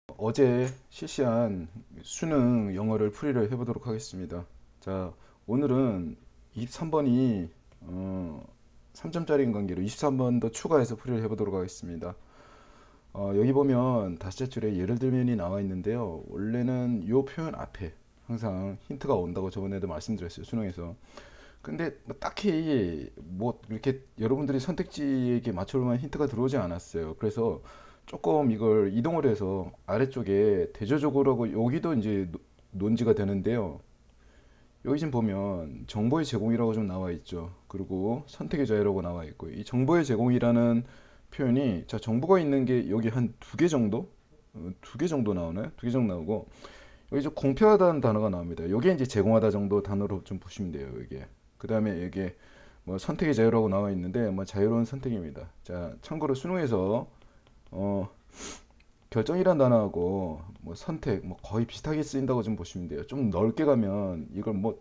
어제 실시한 수능 영어를 풀이를 해보도록 하겠습니다. 자, 오늘은 23번이 3점짜리인 관계로 23번 더 추가해서 풀이를 해보도록 하겠습니다. 여기 보면 다섯째 줄에 예를 들면이 나와 있는데요. 원래는 이 표현 앞에 항상 힌트가 온다고 저번에도 말씀드렸어요. 수능에서. 근데 뭐 딱히 뭐 이렇게 여러분들이 선택지에게 맞춰볼 만한 힌트가 들어오지 않았어요. 그래서 조금 이걸 이동을 해서 아래쪽에 대조적으로 여기도 이제 논지가 되는데요. 여기 지금 보면 정보의 제공이라고 좀 나와 있죠. 그리고 선택의 자유라고 나와 있고, 이 정보의 제공이라는 표현이, 자, 정보가 있는 게 여기 한 두 개 정도? 두 개 정도 나오나요? 두 개 정도 나오고, 여기 좀 공평하다는 단어가 나옵니다. 여기에 이제 제공하다 정도 단어로 좀 보시면 돼요. 이게. 그 다음에 이게 뭐 선택의 자유라고 나와 있는데, 뭐 자유로운 선택입니다. 자, 참고로 수능에서 어, 결정이란 단어하고 뭐 선택 뭐 거의 비슷하게 쓰인다고 좀 보시면 돼요. 좀 넓게 가면 이걸 뭐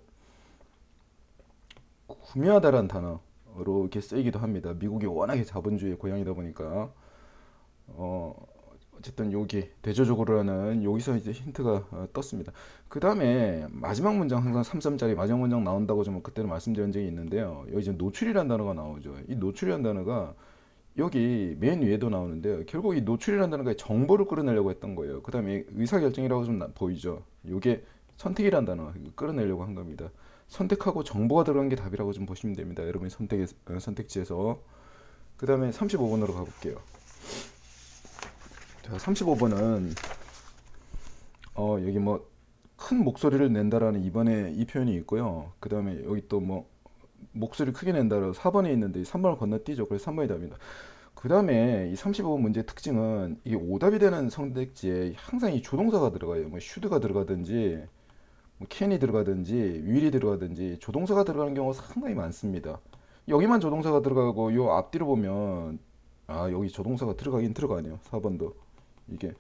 구매하다라는 단어로 이렇게 쓰이기도 합니다. 미국이 워낙에 자본주의 고향이다 보니까 어 어쨌든 여기 대조적으로는 여기서 이제 힌트가 떴습니다. 그 다음에 마지막 문장 항상 3점짜리 마지막 문장 나온다고 좀 그때는 말씀드린 적이 있는데요. 여기 이제 노출이라는 단어가 나오죠. 이 노출이라는 단어가 여기 맨 위에도 나오는데요. 결국 이 노출이라는 단어가 정보를 끌어내려고 했던 거예요. 그 다음에 의사결정이라고 좀 보이죠. 이게 선택이라는 단어 끌어내려고 한 겁니다. 선택하고 정보가 들어간 게 답이라고 좀 보시면 됩니다. 여러분이 선택지에서. 그 다음에 35번으로 가볼게요. 자, 35번은 여기 뭐 큰 목소리를 낸다라는 이번에 이 표현이 있고요. 그 다음에 여기 또 뭐 목소리 크게 낸다로 4번에 있는데 3번을 건너뛰죠. 그래서 3번이 답입니다. 그 다음에 이 35번 문제의 특징은 이게 오답이 되는 선택지에 항상 이 조동사가 들어가요. 뭐 should가 들어가든지 뭐 can이 들어가든지 will이 들어가든지 조동사가 들어가는 경우가 상당히 많습니다. 여기만 조동사가 들어가고 요 앞뒤로 보면 여기 조동사가 들어가긴 들어가네요. 4번도 이게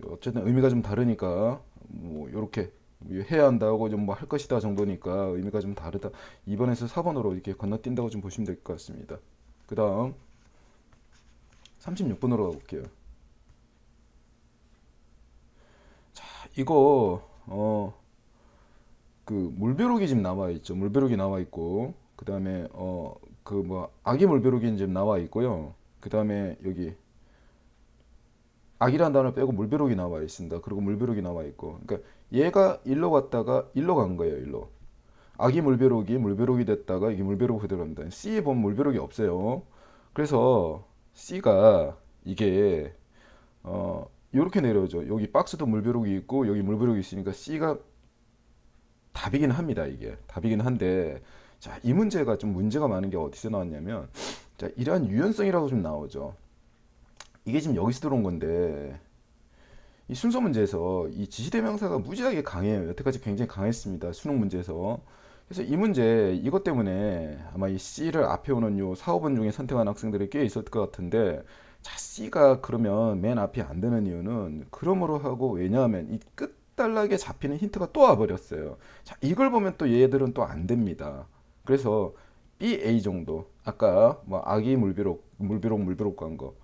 어쨌든 의미가 좀 다르니까 뭐 요렇게 해야 한다고 좀 뭐 할 것이다 정도니까 의미가 좀 다르다. 2번에서 4번으로 이렇게 건너뛴다고 좀 보시면 될 것 같습니다. 그 다음 36번으로 가볼게요. 자, 이거 그 물벼룩이 지금 나와 있죠. 물벼룩이 나와 있고 그 다음에 그 뭐 아기 물벼룩이 지금 나와 있고요. 그 다음에 여기 악이라는 단어 빼고 물벼룩이 나와 있습니다. 그리고 물벼룩이 나와 있고, 그러니까 얘가 일로 갔다가 일로 간 거예요. 일로. 아기 물벼룩이 물벼룩이 됐다가 이게 물벼룩 그대로 갑니다. C에 보면 물벼룩이 없어요. 그래서 C가 이게 이렇게 내려오죠. 여기 박스도 물벼룩이 있고 여기 물벼룩이 있으니까 C가 답이긴 합니다. 이게 답이긴 한데, 자, 이 문제가 좀 문제가 많은 게 어디서 나왔냐면, 자, 이러한 유연성이라고 좀 나오죠. 이게 지금 여기서 들어온 건데, 이 순서 문제에서 이 지시대명사가 무지하게 강해요. 여태까지 굉장히 강했습니다. 수능 문제에서. 그래서 이 문제 이것 때문에 아마 이 C를 앞에 오는 요 4, 5번 중에 선택한 학생들이 꽤 있을 것 같은데, 자, C가 그러면 맨 앞이 안 되는 이유는 그러므로 하고, 왜냐하면 이 끝단락에 잡히는 힌트가 또 와버렸어요. 자, 이걸 보면 또 얘들은 또 안 됩니다. 그래서 BA 정도, 아까 뭐 아기 물비록 간 거,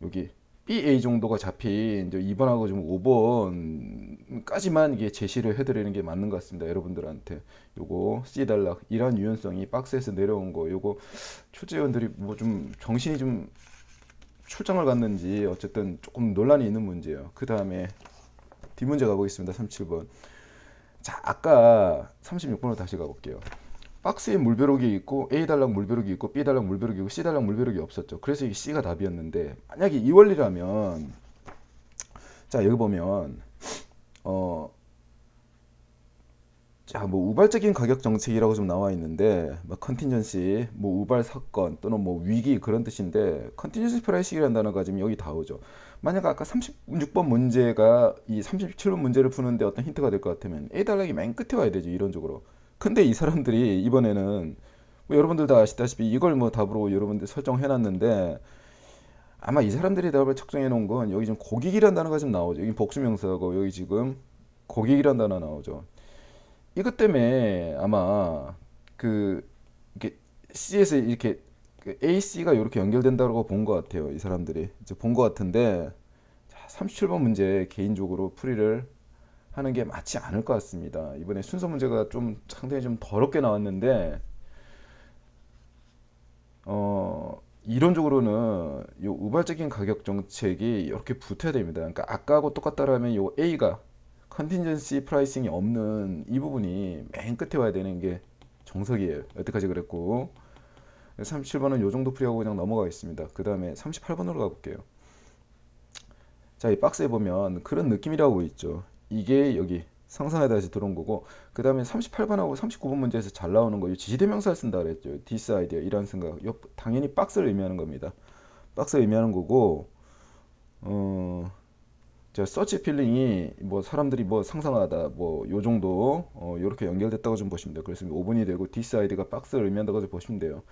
여기 BA 정도가 잡힌 이제 2번하고 좀 5번까지만 이게 제시를 해드리는 게 맞는 것 같습니다. 여러분들한테 요거 C 단락 이러한 유연성이 박스에서 내려온 거, 요거 출제위원들이 뭐 좀 정신이 좀 출장을 갔는지 어쨌든 조금 논란이 있는 문제예요. 그 다음에 뒷문제 가보겠습니다. 37번. 자, 아까 36번으로 다시 가볼게요. 박스에 물벼룩이 있고 A 달락 물벼룩이 있고 B 달락 물벼룩이 있고 C 달락 물벼룩이 없었죠. 그래서 이 C가 답이었는데, 만약에 이 원리라면, 자, 여기 보면 어 자, 뭐 우발적인 가격 정책이라고 좀 나와 있는데, 뭐 컨틴전시, 뭐 우발 사건 또는 뭐 위기 그런 뜻인데, 컨틴전시 프라이싱이라는 단어가 지금 여기 다 오죠. 만약 아까 36번 문제가 이 37번 문제를 푸는데 어떤 힌트가 될 것 같으면 A 단락이 맨 끝에 와야 되죠, 이론적으로. 근데 이 사람들이 이번에는 뭐 여러분들 다 아시다시피 이걸 뭐 답으로 여러분들 설정해 놨는데, 아마 이 사람들이 답을 책정해 놓은 건 여기 지금 고객이라는 단어가 좀 나오죠. 여기 복수명사고 여기 지금 고객이라는 단어 나오죠. 이것 때문에 아마 그 이렇게 C에서 이렇게 그 AC가 이렇게 연결된다고 본 것 같아요. 이 사람들이 이제 본 것 같은데, 37번 문제 개인적으로 풀이를 하는 게 맞지 않을 것 같습니다. 이번에 순서 문제가 좀 상당히 좀 더럽게 나왔는데, 이론적으로는 요 우발적인 가격 정책이 이렇게 붙어야 됩니다. 그러니까 아까하고 똑같다라면 요 A가 컨틴전시 프라이싱이 없는 이 부분이 맨 끝에 와야 되는 게 정석이에요. 여태까지 그랬고 37번은 요 정도 풀이하고 그냥 넘어가겠습니다. 그 다음에 38번으로 가볼게요. 자, 이 박스에 보면 그런 느낌이라고 있죠. 이게 여기 상상에 다시 들어온 거고, 그 다음에 38번하고 39번 문제에서 잘 나오는 거, 이 지시대명사를 쓴다 그랬죠. this idea, 이런 생각. 당연히 박스를 의미하는 겁니다. 박스를 의미하는 거고, 자, 서치 필링이 뭐 사람들이 뭐 상상하다, 뭐 요 정도, 요렇게 연결됐다고 좀 보시면 돼요. 그래서 5분이 되고, this idea가 박스를 의미한다고 좀 보시면 돼요.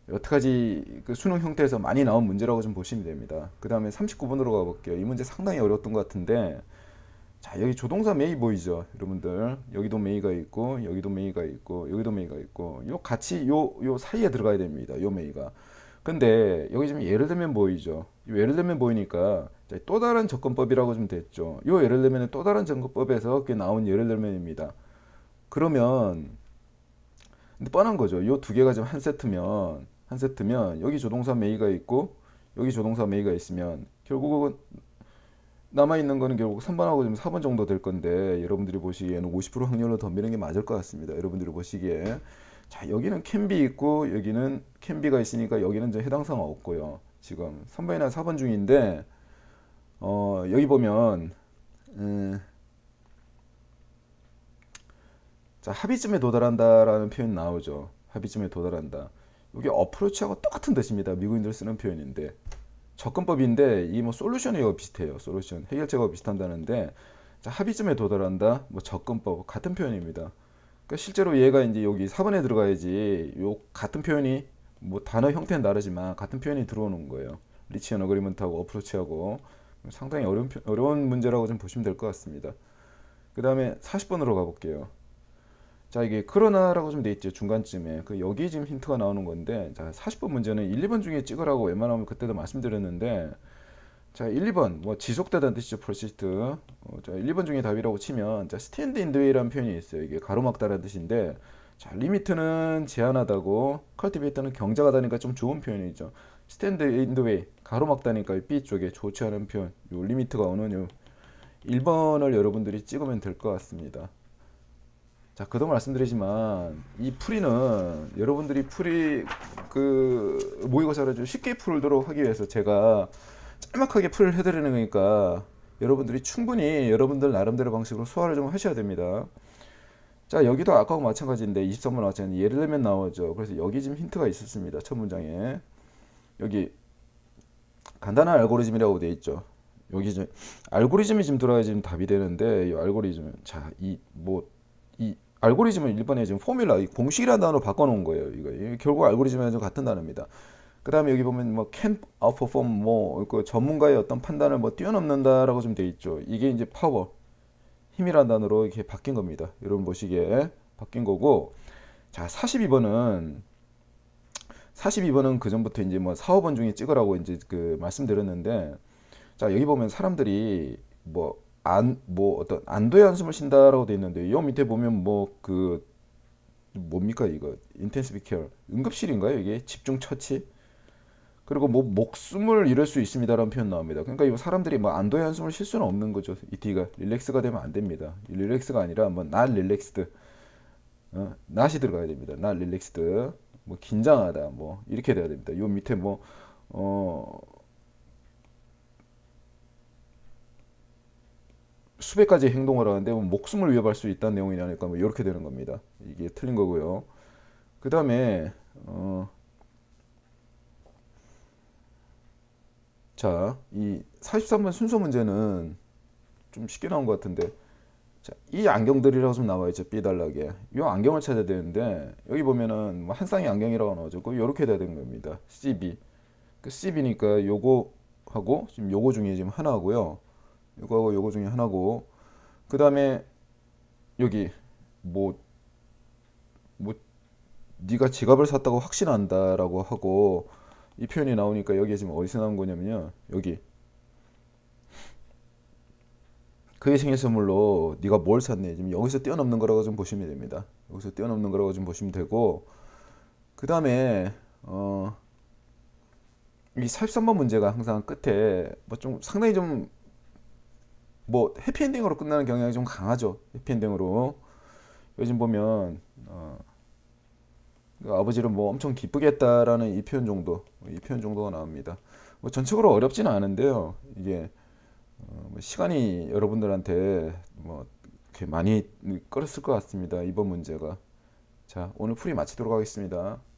여태까지 그 수능 형태에서 많이 나온 문제라고 좀 보시면 됩니다. 그 다음에 39번으로 가볼게요. 이 문제 상당히 어려웠던 것 같은데, 자, 여기 조동사 메이 보이죠, 여러분들. 여기도 메이가 있고, 여기도 메이가 있고, 여기도 메이가 있고, 요 같이 요 사이에 들어가야 됩니다. 요 메이가. 근데 여기 지금 예를 들면 보이죠. 요 예를 들면 보이니까 또 다른 접근법이라고 좀 됐죠. 요 예를 들면 또 다른 접근법에서 나온 예를 들면입니다. 그러면 근데 뻔한 거죠. 요 두 개가 지금 한 세트면 여기 조동사 메이가 있고 여기 조동사 메이가 있으면 결국은 남아있는 거는 결국 3번하고 좀 4번 정도 될 건데 여러분들이 보시기에는 50% 확률로 덤비는 게 맞을 것 같습니다. 여러분들이 보시기에. 자, 여기는 캔비 있고 여기는 캔비가 있으니까 여기는 이제 해당 사항 없고요. 지금 3번이나 4번 중인데 여기 보면 자, 합의점에 도달한다라는 표현 나오죠. 합의점에 도달한다. 이게 어프로치하고 똑같은 뜻입니다. 미국인들 쓰는 표현인데 접근법인데 이 뭐 솔루션이와 비슷해요. 솔루션 해결책과 비슷한다는데 자, 합의점에 도달한다. 뭐 접근법 같은 표현입니다. 그러니까 실제로 얘가 이제 여기 4번에 들어가야지 요 같은 표현이 뭐 단어 형태는 다르지만 같은 표현이 들어오는 거예요. 리치언 어그리먼트하고 어프로치하고 상당히 어려운 문제라고 좀 보시면 될 것 같습니다. 그 다음에 40번으로 가볼게요. 자, 이게 그러나라고 좀 돼 있죠. 중간쯤에. 그 여기 지금 힌트가 나오는 건데, 자, 40번 문제는 1, 2번 중에 찍으라고 웬만하면 그때도 말씀드렸는데, 자, 1, 2번 뭐 지속되다는 뜻이죠. persist. 자, 1, 2번 중에 답이라고 치면 자, stand in the way라는 표현이 있어요. 이게 가로막다라는 뜻인데, 자, limit는 제한하다고, cultivate는 경작하다니까 좀 좋은 표현이죠. stand in the way 가로막다니까 B 쪽에 좋지 않은 표현. 요 limit가 오는 요 1번을 여러분들이 찍으면 될 것 같습니다. 자, 그도 말씀드리지만 이 풀이는 여러분들이 풀이 그 모의고사를 좀 쉽게 풀도록 하기 위해서 제가 짤막하게 풀을 해드리는 거니까 여러분들이 충분히 여러분들 나름대로 방식으로 소화를 좀 하셔야 됩니다. 자, 여기도 아까하고 마찬가지인데 23번 나왔잖아요. 예를 들면 나오죠. 그래서 여기 지금 힌트가 있었습니다. 첫 문장에 여기 간단한 알고리즘이라고 되어 있죠. 여기 좀 알고리즘이 지금 들어야 지금 답이 되는데 이 알고리즘은 이 알고리즘은 일본에 지금 포뮬라, 이 공식이라는 단어로 바꿔놓은 거예요. 이거 결국 알고리즘이랑 좀 같은 단어입니다. 그 다음에 여기 보면 뭐 can outperform 그 전문가의 어떤 판단을 뭐 뛰어넘는다라고 좀 돼 있죠. 이게 이제 파워, 힘이라는 단어로 이렇게 바뀐 겁니다. 여러분 보시기에 바뀐 거고, 자, 42번은 그 전부터 이제 뭐 4, 5번 중에 찍으라고 이제 그 말씀드렸는데, 자, 여기 보면 사람들이 뭐 어떤 안도의 한숨을 쉰다라고 돼 있는데, 요 밑에 보면 뭐 뭡니까 이거? 인텐시브 케어. 응급실인가요? 이게 집중 처치? 그리고 뭐 목숨을 잃을 수 있습니다라는 표현 나옵니다. 그러니까 이 사람들이 뭐 안도의 한숨을 쉴 수는 없는 거죠. 이 D가 릴렉스가 되면 안 됩니다. 릴렉스가 아니라 뭐 not relaxed, not이 들어가야 됩니다. not relaxed, 뭐 긴장하다, 뭐 이렇게 돼야 됩니다. 요 밑에 수백 가지 행동을 하는데 뭐 목숨을 위협할 수 있다는 내용이니까 뭐 이렇게 되는 겁니다. 이게 틀린 거고요. 그 다음에 자, 이 43번 순서 문제는 좀 쉽게 나온 것 같은데, 자, 이 안경들이라고 좀 나와 있죠. 삐달라게. 이 안경을 찾아야 되는데 여기 보면은 뭐 한 쌍의 안경이라고 나오죠. 이렇게 돼야 되는 겁니다. CB. 그 CB니까 요거 하고 지금 요거 중에 지금 하나고요. 요거하고 요거 중에 하나고, 그 다음에 여기 뭐 뭐 네가 지갑을 샀다고 확신한다라고 하고 이 표현이 나오니까 여기에 지금 어디서 나온 거냐면요. 여기 그의 생일 선물로 네가 뭘 샀니? 지금 여기서 뛰어넘는 거라고 좀 보시면 됩니다. 여기서 뛰어넘는 거라고 좀 보시면 되고 그 다음에 이 43번 문제가 항상 끝에 뭐 좀 상당히 좀 뭐 해피엔딩으로 끝나는 경향이 좀 강하죠. 해피엔딩으로 요즘 보면 그 아버지를 뭐 엄청 기쁘게 했다라는 이 표현 정도, 이 표현 정도가 나옵니다. 뭐 전적으로 어렵지는 않은데요. 이게 뭐 시간이 여러분들한테 뭐 이렇게 많이 끌었을 것 같습니다. 이번 문제가. 자, 오늘 풀이 마치도록 하겠습니다.